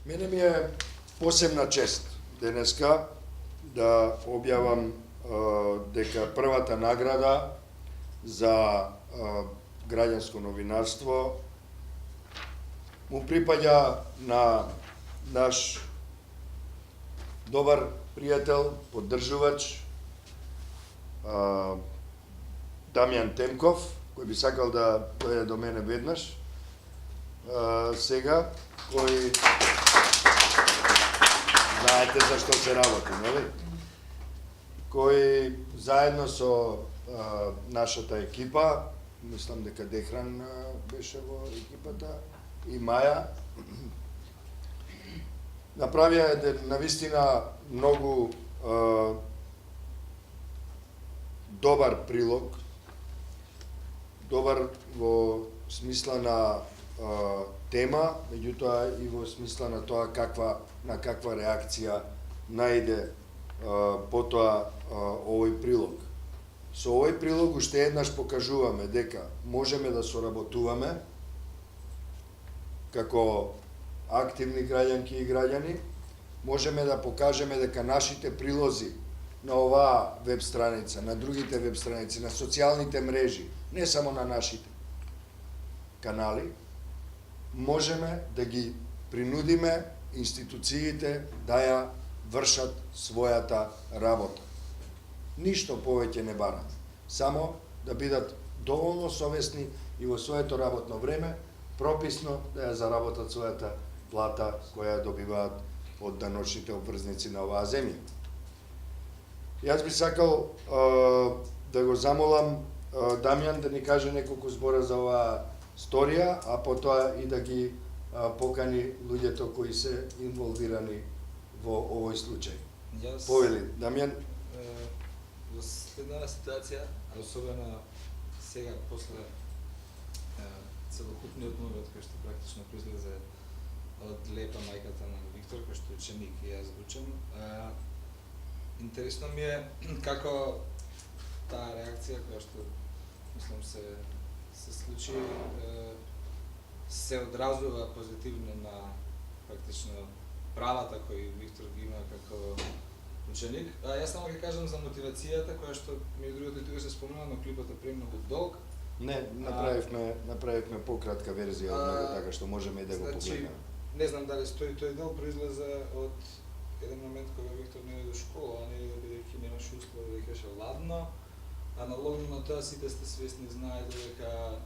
Мене ми е посебна чест денеска да објавам дека првата награда за граѓанско новинарство му припаѓа на наш добар пријател, поддржувач Дамјан Темков, кој би сакал да дојде до мене веднаш сега, кој знаете за што се работи, нели? Кој заедно со нашата екипа, мислам дека Дехран беше во екипата, и Маја, направија еден навистина многу добар прилог, добар во смисла на тема, меѓутоа и во смисла на тоа на каква реакција најде потоа овој прилог. Со овој прилог уште еднаш покажуваме дека можеме да соработуваме како активни граѓанки и граѓани, можеме да покажеме дека нашите прилози на оваа веб страница, на другите веб страници, на социјалните мрежи, не само на нашите канали, можеме да ги принудиме институциите да ја вршат својата работа. Ништо повеќе не барат, само да бидат доволно совесни и во своето работно време прописно да ја заработат својата плата која ја добиваат од даночните обврзници на оваа земја. Јас би сакал да го замолам Дамјан да ни каже неколку збора за оваа сторија, а потоа и да ги покани луѓето кои се инволвирани во овој случај. Повели, Дамјан. Во следната ситуација, особено сега после целокупниот момент кој што практично произлезе од Лепа, мајката на Виктор, кој што ученик и јас учам, интересно ми е како таа реакција која што мислам се случи се одразува позитивно на практично правата кои Виктор ги има како ученик. Јас само ќе кажам за мотивацијата која што меѓу другото и тука се спомнува, но клипот е премногу долг. Не, направивме пократка верзија од него, така што можеме и да го погледнеме. Не знам дали стои тој дел, произлезе од еден момент кога Виктор не иде до школа, а не иде бидејќи немаше услови, дека беше ладно. Аналогно на тоа сите сте свесни, знаете дека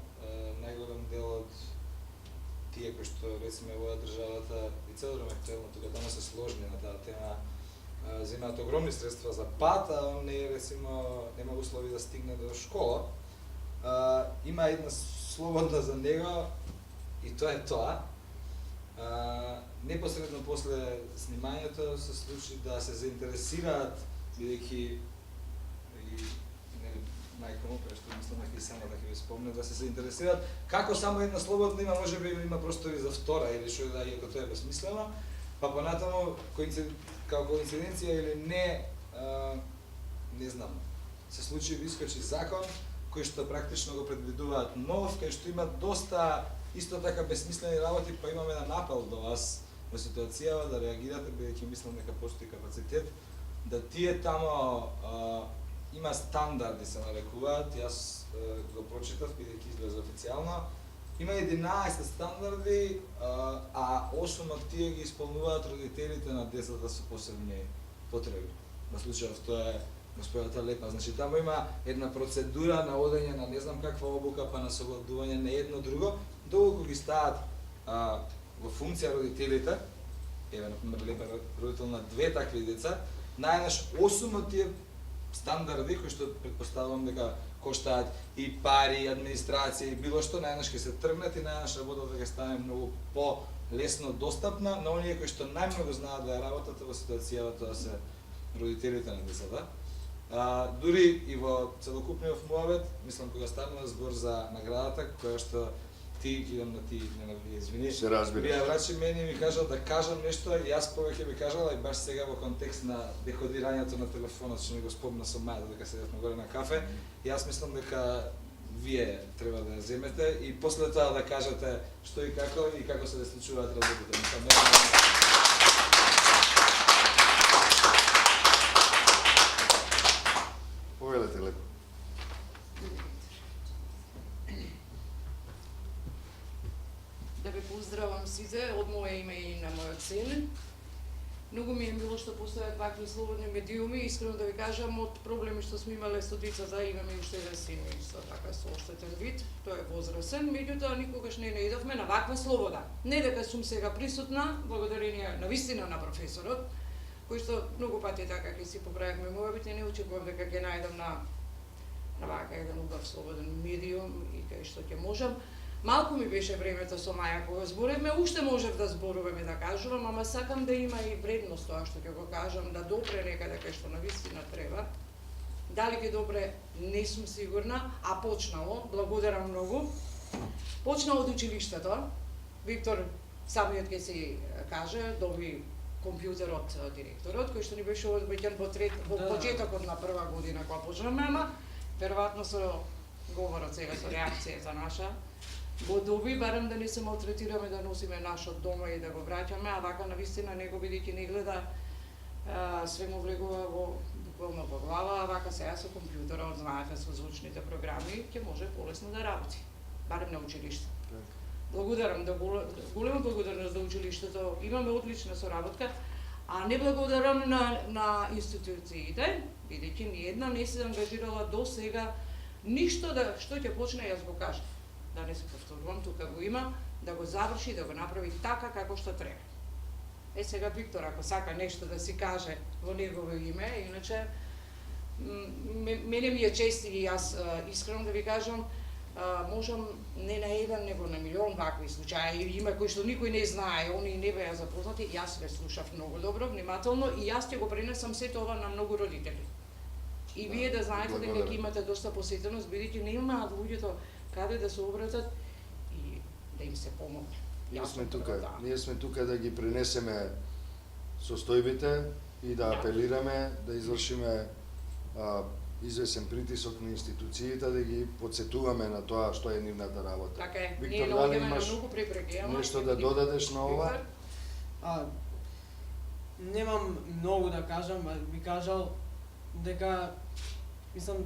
најголем дел од тие кои што речеме водат државата и цело време актуелно тука тamo се сложни на таа тема, земаат огромни средства за пат, а он не речемо нема услови да стигне до школа. Има една слободна за него и тоа е тоа. Непосредно после снимањето се случи да се заинтересираат, бидејќи мајка му, што мислам дека и само да ќе ви спомне, да се заинтересираат како само една слободна има, можеби има простори за втора или што да, иако тоа е безсмислено, па понатаму како коинциденција или не знам, се случи искочи закон кој што практично го предвидуваат нов, кај што има доста исто така безсмислени работи, па имаме еден апел до вас во ситуацијава да реагирате, бидејќи мислам дека постои капацитет да тие тамо има стандарди се нарекуваат, јас го прочитав бидејќи излезе официјално. Има 11 стандарди, а 8 од тие ги исполнуваат родителите на децата со посебни потреби. Во случајов тоа е господата Лепа. Значи тамо има една процедура на одење на не знам каква обука, па на совладување на едно друго, доколку ги стават во функција родителите, еве например Лепа родител на 2 такви деца, најнаш 8 од тие стандарди кои што претпоставувам дека коштаат и пари, и администрација и било што, најнаш ќе се тргнат и најнаш работата ќе стане многу по-лесно достапна на оние кои што најмногу знаат да ја работат во ситуацијава, тоа се родителите на децата. Дури и во целокупниот муабет, мислам кога станува збор за наградата која што ти идам на ти, не извини. Се разбира. Ја врачи мене и ми кажал да кажам нешто, и јас повеќе би кажала и баш сега во контекст на декодирањето на телефонот, што ми го спомна со Маја дека седевме горе на кафе, и јас мислам дека вие треба да ја земете и после тоа да кажете што и како се случуваат работите. од мое име и на мојот син. Многу ми е мило што постојат вакви слободни медиуми, искрено да ви кажам, од проблеми што сме имале со децата, имаме и уште еден син исто така со оштетен вид, тој е возрасен, меѓутоа никогаш не наидовме на ваква слобода. Не дека сум сега присутна, благодарение на вистина на професорот, кој што многу пати така ќе си поправивме мојот, не очекувам дека ќе најдам на вака еден убав слободен медиум и кај што ќе можам. Малку ми беше времето со Маја кога зборевме, уште можев да зборуваме да кажувам, ама сакам да има и вредност тоа што ќе го кажам, да допре некаде кај што навистина треба. Дали ќе допре, не сум сигурна, а почнало, благодарам многу. Почнало од училиштето, Виктор самиот ќе си каже, доби компјутер од директорот, кој што ни беше одбеќан во почетокот на прва година кога почнаме, ама веројатно со говорот сега, со реакцијата наша, го доби, барем да не се малтретираме, да носиме нашот дома и да го враќаме, а вака навистина него бидејќи не гледа, све му влегува буквално во глава, а вака сега со компјутерот, знаете, со звучните програми, ќе може полесно да работи, барем на училиште. Благодарам, голема благодарност за училиштето, имаме одлична соработка, а не благодарам на институциите, бидејќи ни една не се ангажирала до сега ништо што ќе почне, јас го кажам. Да не се повторувам, тука го има, да го заврши, да го направи така како што треба. Сега Виктор, ако сака нешто да си каже во негово име, иначе мене ми е чест и јас искрено да ви кажам, можам не на еден, него на милион вакви случаи, има кои што никој не знае, они не беа запознати, јас ве слушав многу добро, внимателно и јас ќе го пренесам сето ова на многу родители. И вие да знаете дека ќе имате доста посетеност, бидејќи немаат луѓето каде да се обратат и да им се помогне. Ние сме тука да ги пренесеме состојбите и да апелираме, да извршиме извесен притисок на институциите, да ги подсетуваме на тоа што е нивната работа. Така е, Виктор, ние дали наоѓаме на имаш многу препреки, ама нешто да додадеш на ова? Немам многу да кажам, би кажал дека мислам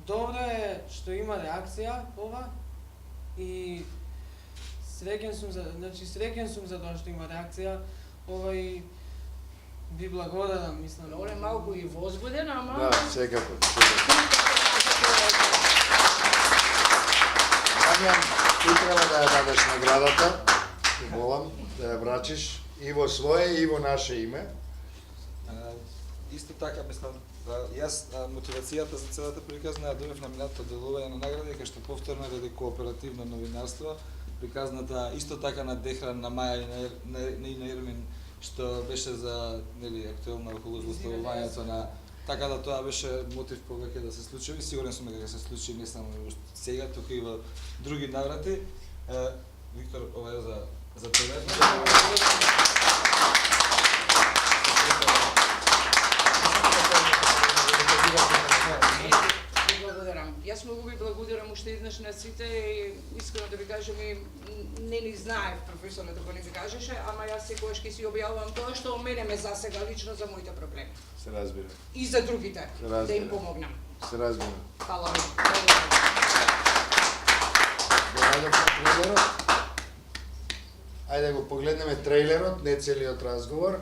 добро е што има реакција ова и среќен сум за тоа што има реакција ова и би благодарам, мислам. Добре, малку и возбуден, ама... Да, секако. Дамјан, ти треба да ја дадеш наградата, ти молам да ја врачиш и во свое и во наше име. Исто така, мислам, јас мотивацијата за целата приказна ја добив на минатото делување на награди, кај што повторно веде кооперативно новинарство, приказната исто така на Дехран, на Маја и на Ермин, што беше за актуелно околу злоставувањето на... Така да тоа беше мотив повеќе да се случи и сигурен сум дека ќе се случи не само сега, туку и во други наврати. Виктор, ова е за тебе. Благодарам. Јас многу ви благодарам уште еднаш на сите и искрено да ви кажам и не ни знаев професорот да го не ми кажеше, ама јас секогаш ќе си објавувам тоа што мене ме засега лично за моите проблеми. Се разбира. И за другите, да им помогнам. Се разбира. Фала ви. Ајде го погледнеме трейлерот, не целиот разговор.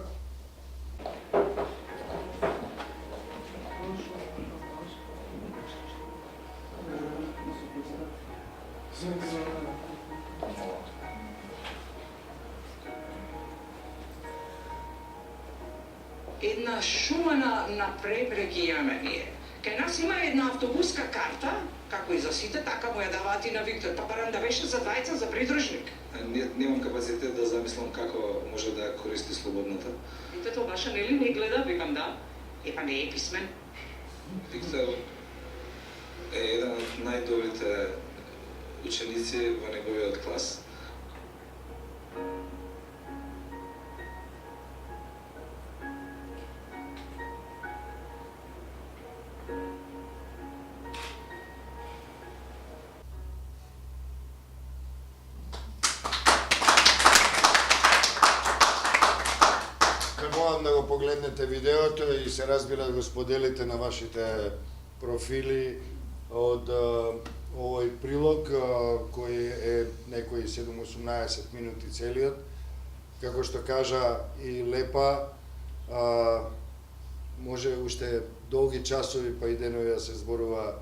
Една шума на препреки имаме ние. Кај нас има една автобуска карта, како и за сите, така му ја даваат и на Виктор. Па барам да беше за двајца за придружник. Немам капацитет да замислам како може да ја користи слободната. Детето баша нели не гледа, викам да. Епа не е писмен. Виктор е еден од најдобрите ученици во неговиот клас. Молам да го погледнете видеото и се разбира да го споделите на вашите профили од овој прилог кој е некои 7-18 минути целиот, како што кажа и Лепа, може уште долги часови па и денови да се зборува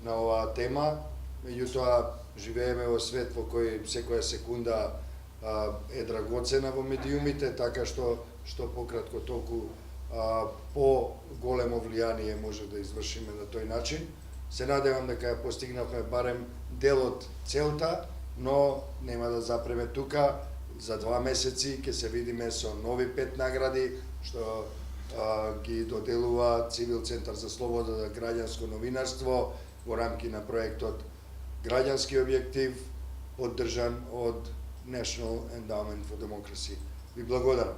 на оваа тема, меѓутоа живееме во свет во кој секоја секунда е драгоцена во медиумите, така што пократко толку по големо влијание може да извршиме на тој начин. Се надевам дека ја постигнавме барем дел од целта, но нема да запреме тука. За 2 месеци ќе се видиме со нови 5 награди што ги доделува Цивил Центар за слобода за граѓанско новинарство во рамки на проектот Граѓански објектив, поддржан од National Endowment for Democracy. Ви благодарам.